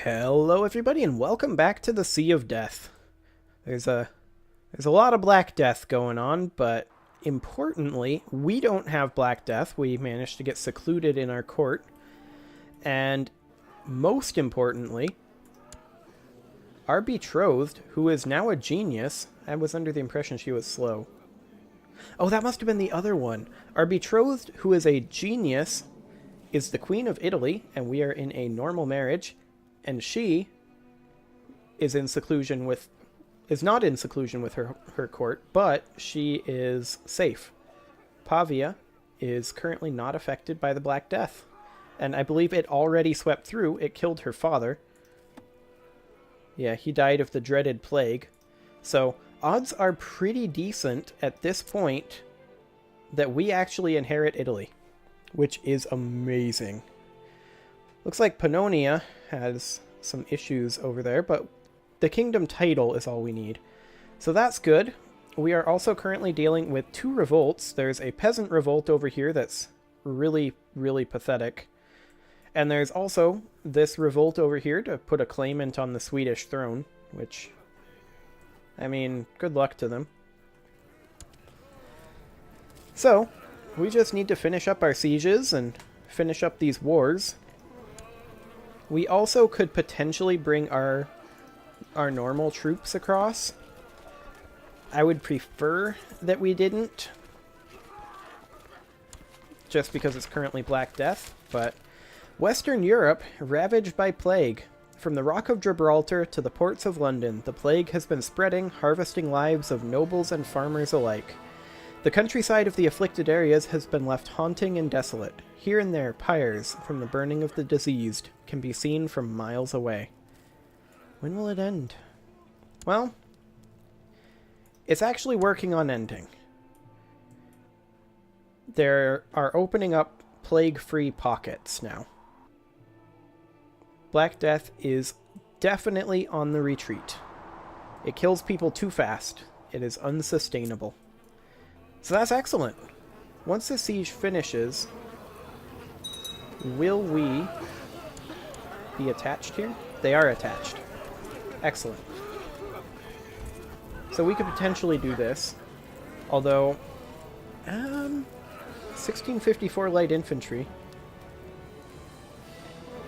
Hello everybody and welcome back to the Sea of Death. There's a lot of Black Death going on, but importantly, we don't have Black Death. We managed to get secluded in our court. And most importantly, our betrothed, who is now a genius, I was under the impression she was slow. Oh, that must have been the other one. Our betrothed, who is a genius, is the Queen of Italy, and we are in a normal marriage. And she is in seclusion with, is not in seclusion with her court, but she is safe. Pavia is currently not affected by the Black Death. And I believe it already swept through. It killed her father. Yeah, he died of the dreaded plague. So odds are pretty decent at this point that we actually inherit Italy, which is amazing. Looks like Pannonia has some issues over there, but the kingdom title is all we need. So that's good. We are also currently dealing with two revolts. There's a peasant revolt over here that's really, really pathetic. And there's also this revolt over here to put a claimant on the Swedish throne, which, I mean, good luck to them. So, we just need to finish up our sieges and finish up these wars. We also could potentially bring our normal troops across. I would prefer that we didn't, just because it's currently Black Death, but Western Europe ravaged by plague. From the Rock of Gibraltar to the ports of London, the plague has been spreading, harvesting lives of nobles and farmers alike. The countryside of the afflicted areas has been left haunting and desolate. Here and there, pyres from the burning of the diseased can be seen from miles away. When will it end? Well, it's actually working on ending. There are opening up plague-free pockets now. Black Death is definitely on the retreat. It kills people too fast. It is unsustainable. So that's excellent. Once the siege finishes, will we be attached here? They are attached. Excellent. So we could potentially do this. Although, 1654 light infantry.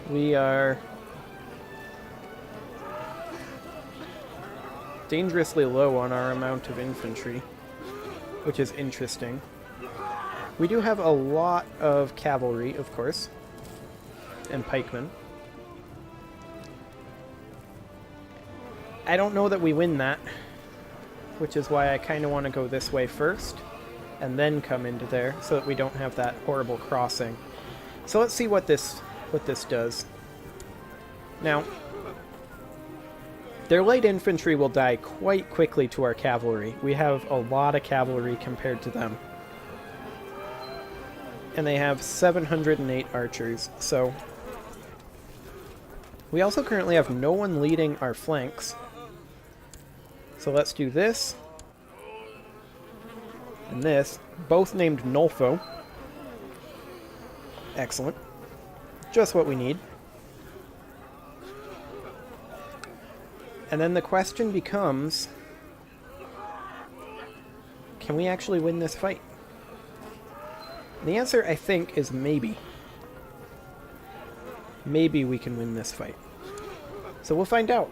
We are dangerously low on our amount of infantry, which is interesting. We do have a lot of cavalry, of course, and pikemen. I don't know that we win that, which is why I kind of want to go this way first, and then come into there, so that we don't have that horrible crossing. So let's see what this does. Now, their light infantry will die quite quickly to our cavalry. We have a lot of cavalry compared to them. And they have 708 archers, so... We also currently have no one leading our flanks. So let's do this. And this, both named Nolfo. Excellent. Just what we need. And then the question becomes, can we actually win this fight? And the answer, I think, is maybe. Maybe we can win this fight. So we'll find out.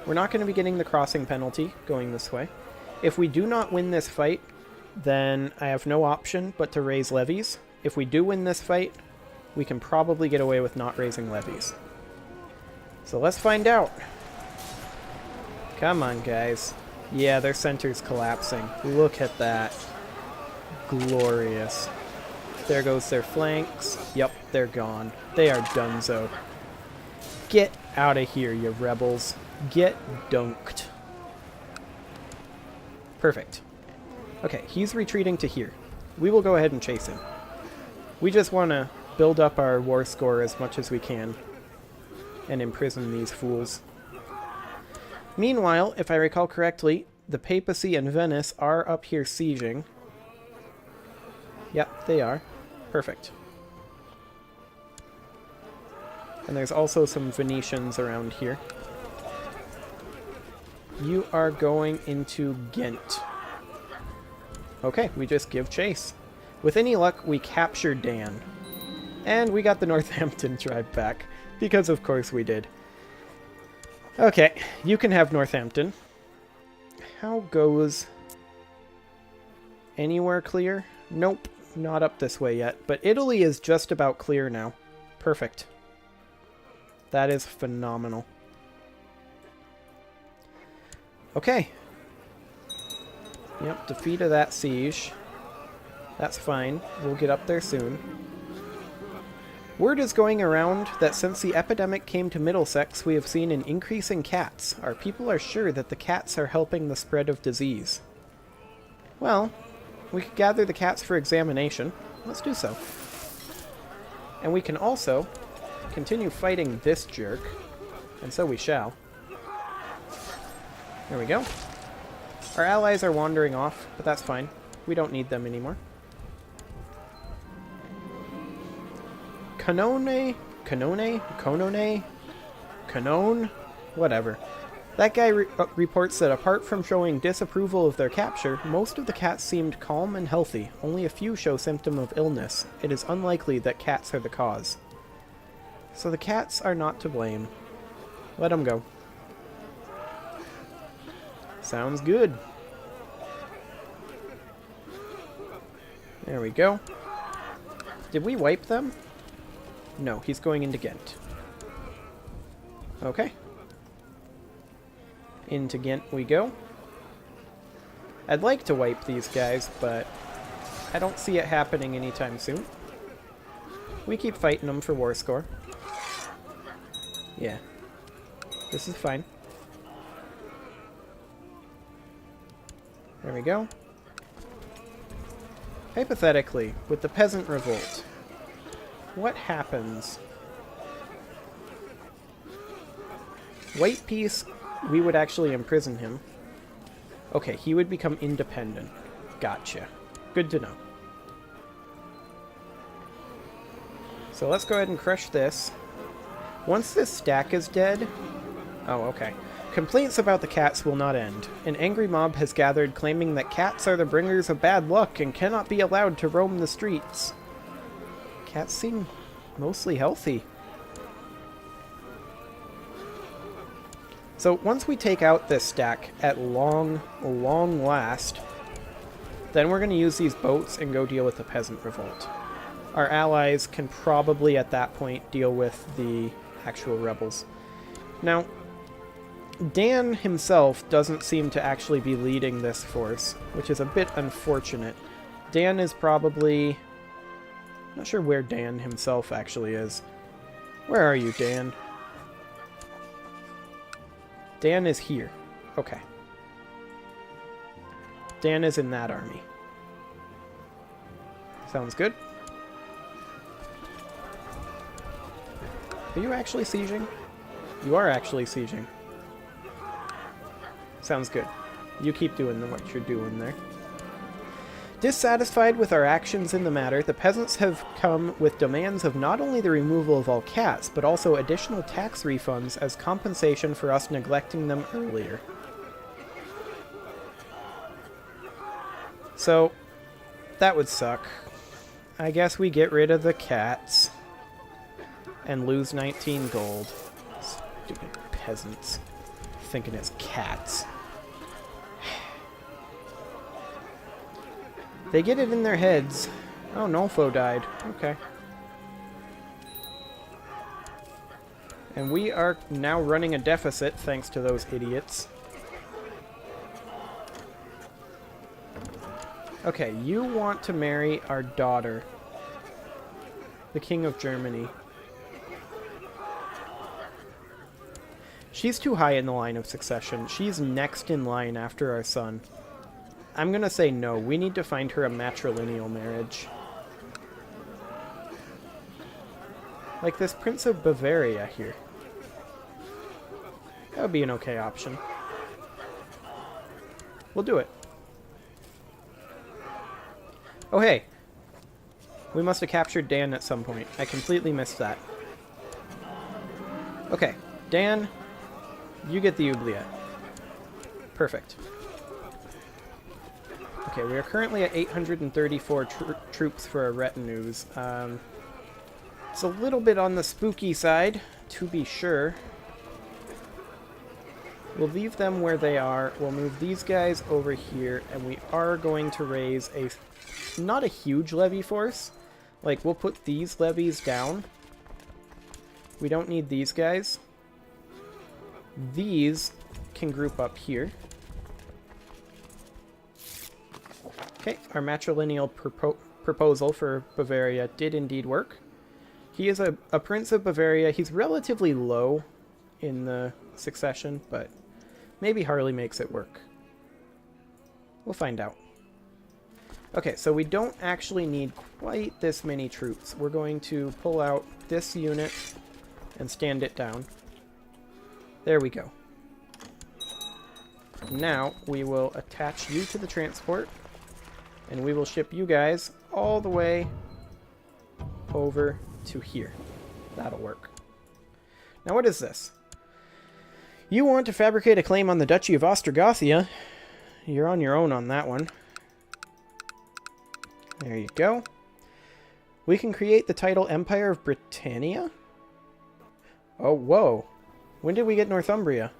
We're not going to be getting the crossing penalty going this way. If we do not win this fight, then I have no option but to raise levies. If we do win this fight, we can probably get away with not raising levies. So let's find out. Come on, guys. Yeah, their center's collapsing. Look at that. Glorious. There goes their flanks. Yep, they're gone. They are donezo. Get out of here, you rebels. Get dunked. Perfect. Okay, he's retreating to here. We will go ahead and chase him. We just want to build up our war score as much as we can and imprison these fools. Meanwhile, if I recall correctly, the papacy and Venice are up here sieging. Yep, they are. Perfect. And there's also some Venetians around here. You are going into Ghent. Okay, we just give chase. With any luck, we capture Dan. And we got the Northampton tribe back. Because of course we did. Okay, you can have Northampton. How goes... Anywhere clear? Nope, not up this way yet. But Italy is just about clear now. Perfect. That is phenomenal. Okay. Yep, defeat of that siege. That's fine. We'll get up there soon. Word is going around that since the epidemic came to Middlesex, we have seen an increase in cats. Our people are sure that the cats are helping the spread of disease. Well, we could gather the cats for examination. Let's do so. And we can also continue fighting this jerk. And so we shall. There we go. Our allies are wandering off, but that's fine. We don't need them anymore. Canone? Whatever. That guy reports that apart from showing disapproval of their capture, most of the cats seemed calm and healthy. Only a few show symptom of illness. It is unlikely that cats are the cause. So the cats are not to blame. Let them go. Sounds good. There we go. Did we wipe them? No, he's going into Ghent. Okay. Into Ghent we go. I'd like to wipe these guys, but I don't see it happening anytime soon. We keep fighting them for war score. Yeah. This is fine. There we go. Hypothetically, with the peasant revolt, what happens? White peace, we would actually imprison him. Okay, he would become independent. Gotcha. Good to know. So let's go ahead and crush this. Once this stack is dead... Oh, okay. Complaints about the cats will not end. An angry mob has gathered claiming that cats are the bringers of bad luck and cannot be allowed to roam the streets. Cats seem mostly healthy. So once we take out this stack at long last, then we're going to use these boats and go deal with the peasant revolt. Our allies can probably at that point deal with the actual rebels. Now, Dan himself doesn't seem to actually be leading this force, which is a bit unfortunate. Dan is probably... Not sure where Dan himself actually is. Where are you, Dan? Dan is here. Okay. Dan is in that army. Sounds good. Are you actually sieging? You are actually sieging. Sounds good. You keep doing what you're doing there. Dissatisfied with our actions in the matter, the peasants have come with demands of not only the removal of all cats, but also additional tax refunds as compensation for us neglecting them earlier. So, that would suck. I guess we get rid of the cats and lose 19 gold. Stupid peasants. Thinking it's cats. They get it in their heads. Oh, Nolfo died. Okay. And we are now running a deficit thanks to those idiots. Okay, you want to marry our daughter, the King of Germany. She's too high in the line of succession. She's next in line after our son. I'm gonna say no. We need to find her a matrilineal marriage. Like this Prince of Bavaria here. That would be an okay option. We'll do it. Oh hey! We must have captured Dan at some point. I completely missed that. Okay, Dan, you get the oubliette. Perfect. Okay, we are currently at 834 troops for our retinues. It's a little bit on the spooky side, to be sure. We'll leave them where they are. We'll move these guys over here, and we are going to raise not a huge levy force. Like, we'll put these levies down. We don't need these guys. These can group up here. Okay, our matrilineal proposal for Bavaria did indeed work. He is a prince of Bavaria. He's relatively low in the succession, but maybe Harley makes it work. We'll find out. Okay, so we don't actually need quite this many troops. We're going to pull out this unit and stand it down. There we go. Now we will attach you to the transport, and we will ship you guys all the way over to here. That'll work. Now what is this? You want to fabricate a claim on the Duchy of Ostrogothia. You're on your own on that one. There you go. We can create the title Empire of Britannia? Oh, whoa. When did we get Northumbria?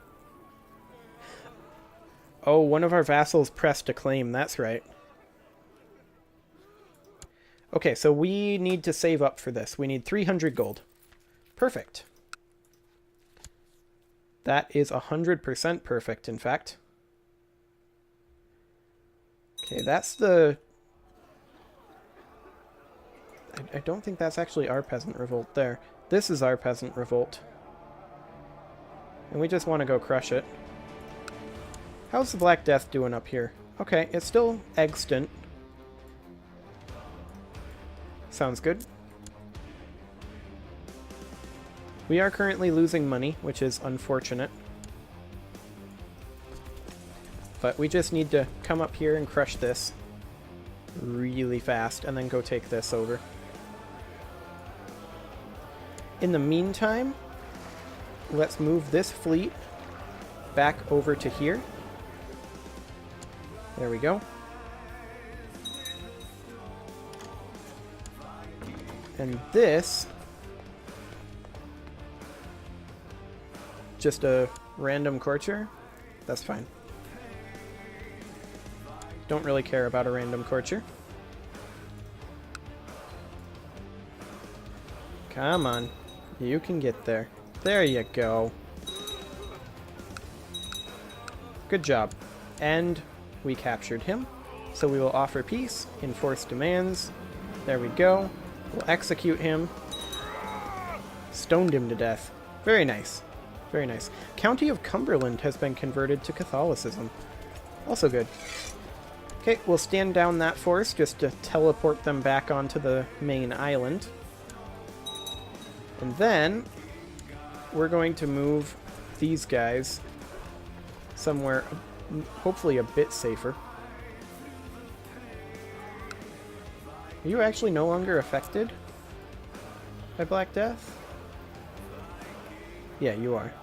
Oh, one of our vassals pressed a claim. That's right. Okay, so we need to save up for this. We need 300 gold. Perfect. That is 100% perfect, in fact. Okay, that's the... I don't think that's actually our peasant revolt there. This is our peasant revolt. And we just want to go crush it. How's the Black Death doing up here? Okay, it's still extant. Sounds good. We are currently losing money, which is unfortunate. But we just need to come up here and crush this really fast, and then go take this over. In the meantime, let's move this fleet back over to here. There we go. And this... just a random courtier? That's fine. Don't really care about a random courtier. Come on. You can get there. There you go. Good job. And we captured him. So we will offer peace, enforce demands. There we go. We'll execute him. Stoned him to death. Very nice. Very nice. County of Cumberland has been converted to Catholicism. Also good. Okay, we'll stand down that force just to teleport them back onto the main island. And then we're going to move these guys somewhere hopefully a bit safer. Are you actually no longer affected by Black Death? Yeah, you are.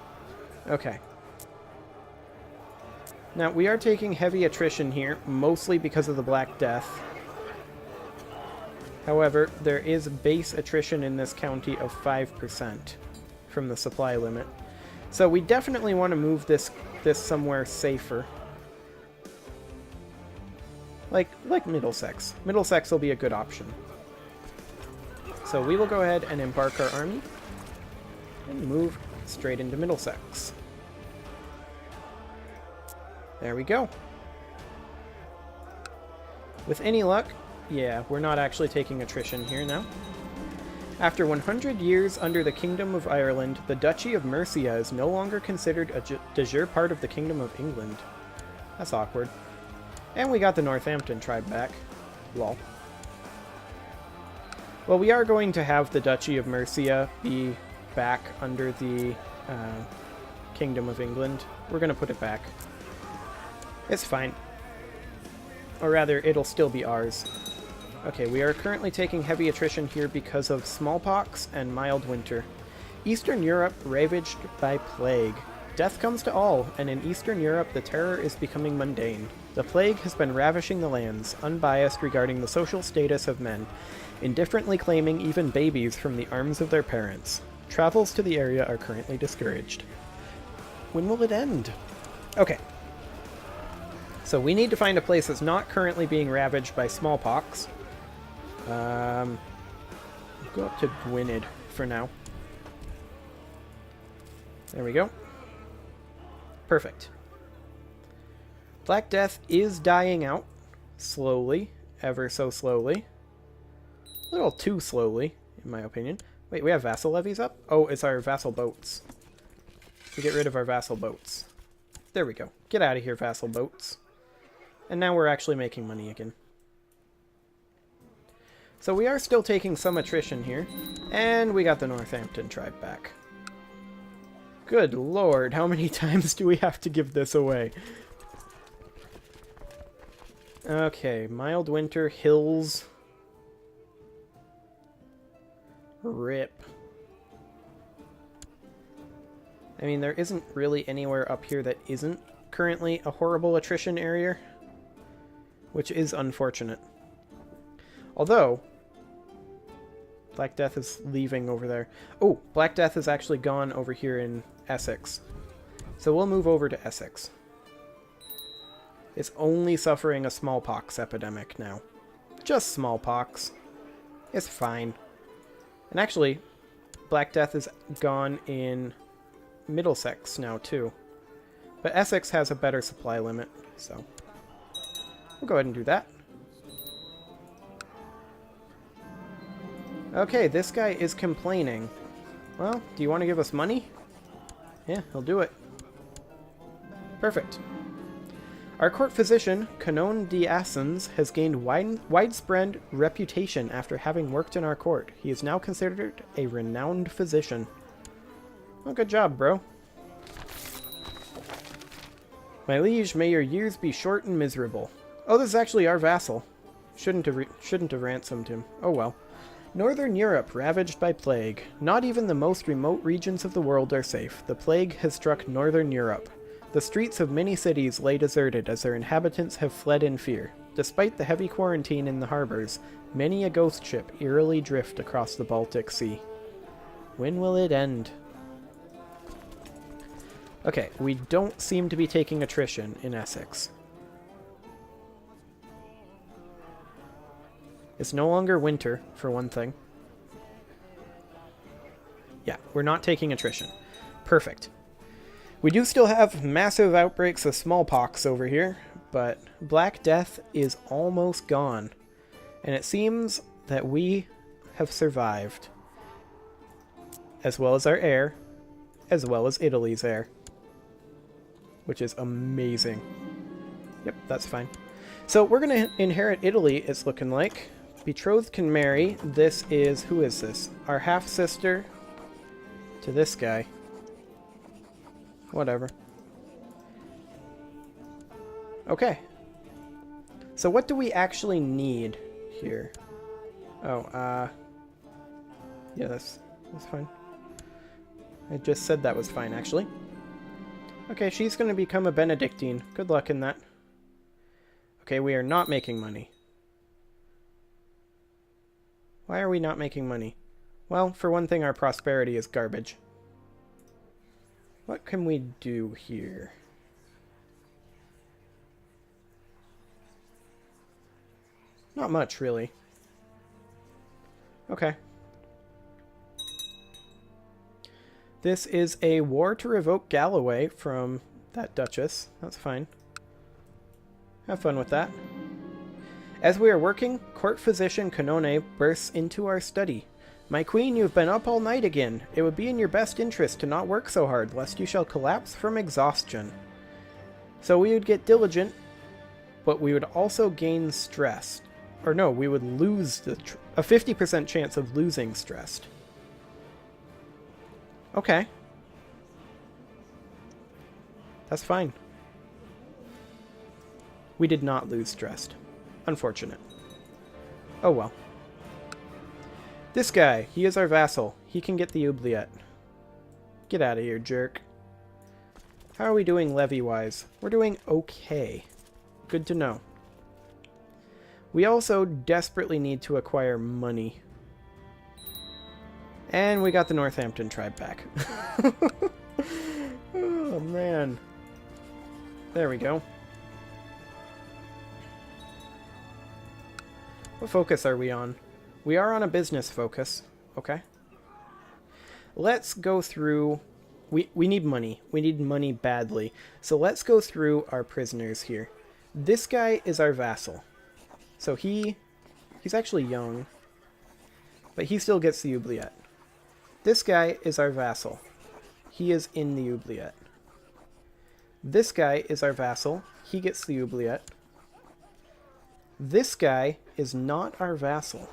Okay. Now, we are taking heavy attrition here, mostly because of the Black Death. However, there is base attrition in this county of 5% from the supply limit. So we definitely want to move this somewhere safer. Like Middlesex. Middlesex will be a good option. So we will go ahead and embark our army and move straight into Middlesex. There we go. With any luck, yeah, we're not actually taking attrition here now. After 100 years under the Kingdom of Ireland, the Duchy of Mercia is no longer considered a de jure part of the Kingdom of England. That's awkward. And we got the Northampton tribe back. Lol. Well, we are going to have the Duchy of Mercia be back under the Kingdom of England. We're going to put it back. It's fine. Or rather, it'll still be ours. Okay, we are currently taking heavy attrition here because of smallpox and mild winter. Eastern Europe ravaged by plague. Death comes to all, and in Eastern Europe the terror is becoming mundane. The plague has been ravishing the lands, unbiased regarding the social status of men, indifferently claiming even babies from the arms of their parents. Travels to the area are currently discouraged. When will it end? Okay. So we need to find a place that's not currently being ravaged by smallpox. We'll go up to Gwynedd for now. There we go. Perfect. Black Death is dying out. Slowly. Ever so slowly. A little too slowly, in my opinion. Wait, we have vassal levies up? Oh, it's our vassal boats. We get rid of our vassal boats. There we go. Get out of here, vassal boats. And now we're actually making money again. So we are still taking some attrition here. And we got the Northampton tribe back. Good lord, how many times do we have to give this away? Okay, mild winter, hills. Rip. I mean, there isn't really anywhere up here that isn't currently a horrible attrition area, which is unfortunate. Although, Black Death is leaving over there. Oh, Black Death is actually gone over here in Essex. So we'll move over to Essex. It's only suffering a smallpox epidemic now. Just smallpox. It's fine. And actually, Black Death is gone in Middlesex now too. But Essex has a better supply limit, so we'll go ahead and do that. Okay, this guy is complaining. Well, do you want to give us money? Yeah, he'll do it. Perfect. Our court physician, Canon de Assens, has gained widespread reputation after having worked in our court. He is now considered a renowned physician. Well, good job, bro. My liege, may your years be short and miserable. Oh, this is actually our vassal. Shouldn't have ransomed him. Oh well. Northern Europe ravaged by plague. Not even the most remote regions of the world are safe. The plague has struck Northern Europe. The streets of many cities lay deserted as their inhabitants have fled in fear. Despite the heavy quarantine in the harbors, many a ghost ship eerily drift across the Baltic Sea. When will it end? Okay, we don't seem to be taking attrition in Essex. It's no longer winter, for one thing. Yeah, we're not taking attrition. Perfect. We do still have massive outbreaks of smallpox over here, but Black Death is almost gone. And it seems that we have survived. As well as our heir, as well as Italy's heir. Which is amazing. Yep, that's fine. So we're going to inherit Italy, it's looking like. Betrothed can marry. This is... who is this? Our half-sister to this guy. Whatever. Okay. So what do we actually need here? Oh, yeah, that's fine. I just said that was fine, actually. Okay, she's going to become a Benedictine. Good luck in that. Okay, we are not making money. Why are we not making money? Well, for one thing, our prosperity is garbage. What can we do here? Not much, really. Okay. This is a war to revoke Galloway from that Duchess. That's fine. Have fun with that. As we are working, court physician Canone bursts into our study. My queen, you've been up all night again. It would be in your best interest to not work so hard, lest you shall collapse from exhaustion. So we would get diligent, but we would also gain stressed. Or no, we would lose a 50% chance of losing stressed. Okay. That's fine. We did not lose stressed. Unfortunate. Oh well. This guy, he is our vassal. He can get the oubliette. Get out of here, jerk. How are we doing levy-wise? We're doing okay. Good to know. We also desperately need to acquire money. And we got the Northampton tribe back. Oh, man. There we go. What focus are we on? We are on a business focus. Okay. Let's go through... We need money. We need money badly. So let's go through our prisoners here. This guy is our vassal. So he's actually young. But he still gets the oubliette. This guy is our vassal. He is in the oubliette. This guy is our vassal. He gets the oubliette. This guy is not our vassal.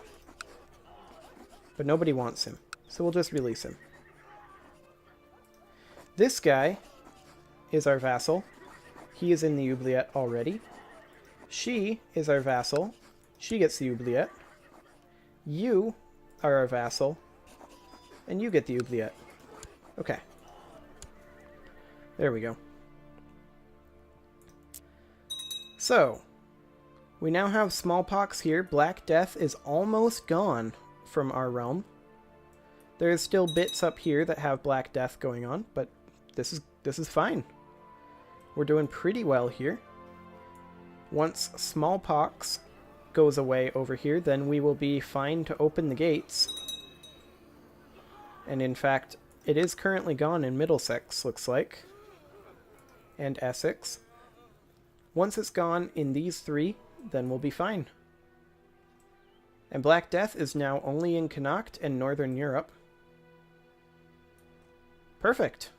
But nobody wants him. So we'll just release him. This guy is our vassal. He is in the oubliette already. She is our vassal. She gets the oubliette. You are our vassal. And you get the oubliette. Okay. There we go. So, we now have smallpox here. Black Death is almost gone from our realm. There's still bits up here that have Black Death going on, but this is fine. We're doing pretty well here. Once smallpox goes away over here, then we will be fine to open the gates. And in fact, it is currently gone in Middlesex, looks like. And Essex. Once it's gone in these three, then we'll be fine. And Black Death is now only in Connacht and Northern Europe. Perfect.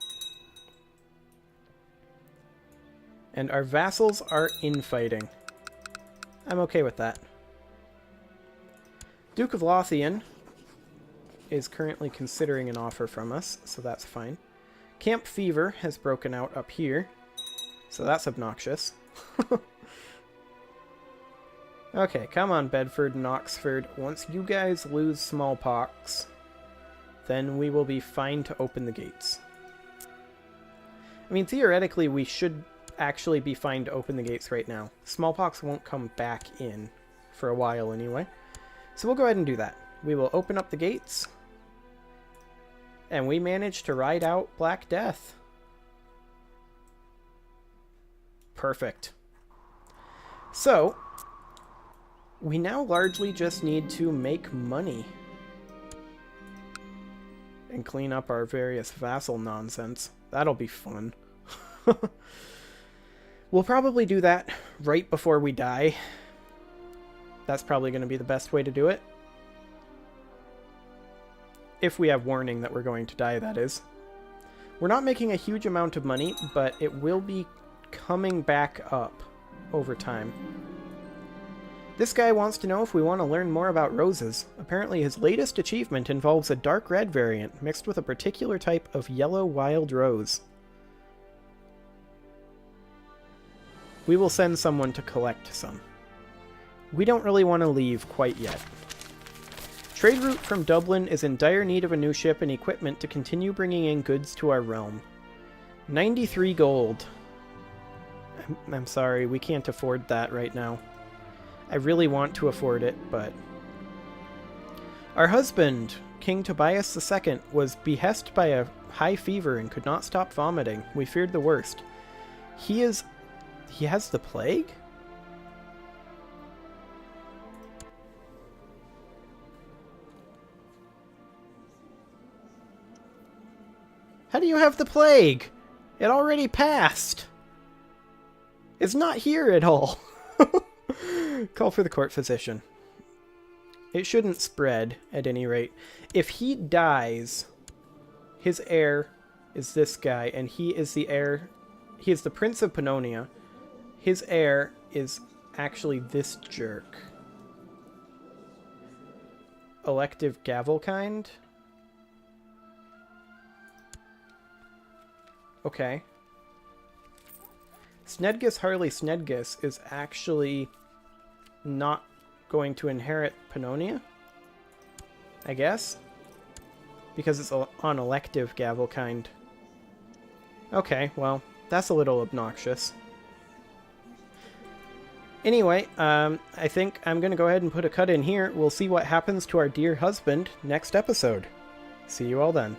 And our vassals are infighting. I'm okay with that. Duke of Lothian is currently considering an offer from us, so that's fine. Camp Fever has broken out up here, so that's obnoxious. Okay, come on, Bedford and Oxford. Once you guys lose smallpox, then we will be fine to open the gates. I mean, theoretically, we should actually be fine to open the gates right now. Smallpox won't come back in for a while anyway. So we'll go ahead and do that. We will open up the gates. And we managed to ride out Black Death. Perfect. So, we now largely just need to make money. And clean up our various vassal nonsense. That'll be fun. We'll probably do that right before we die. That's probably going to be the best way to do it. If we have warning that we're going to die, that is. We're not making a huge amount of money, but it will be coming back up over time. This guy wants to know if we want to learn more about roses. Apparently his latest achievement involves a dark red variant mixed with a particular type of yellow wild rose. We will send someone to collect some. We don't really want to leave quite yet. Trade route from Dublin is in dire need of a new ship and equipment to continue bringing in goods to our realm. 93 gold. I'm sorry, we can't afford that right now. I really want to afford it, but... Our husband, King Tobias II, was behest by a high fever and could not stop vomiting. We feared the worst. He has the plague? How do you have the plague? It already passed. It's not here at all. Call for the court physician. It shouldn't spread, at any rate. If he dies, his heir is this guy, and he is the heir. He is the Prince of Pannonia. His heir is actually this jerk. Elective Gavelkind? Okay. Snedgus Harley Snedgus is actually not going to inherit Pannonia, I guess, because it's on elective Gavelkind. Okay, well, that's a little obnoxious. Anyway, I think I'm going to go ahead and put a cut in here. We'll see what happens to our dear husband next episode. See you all then.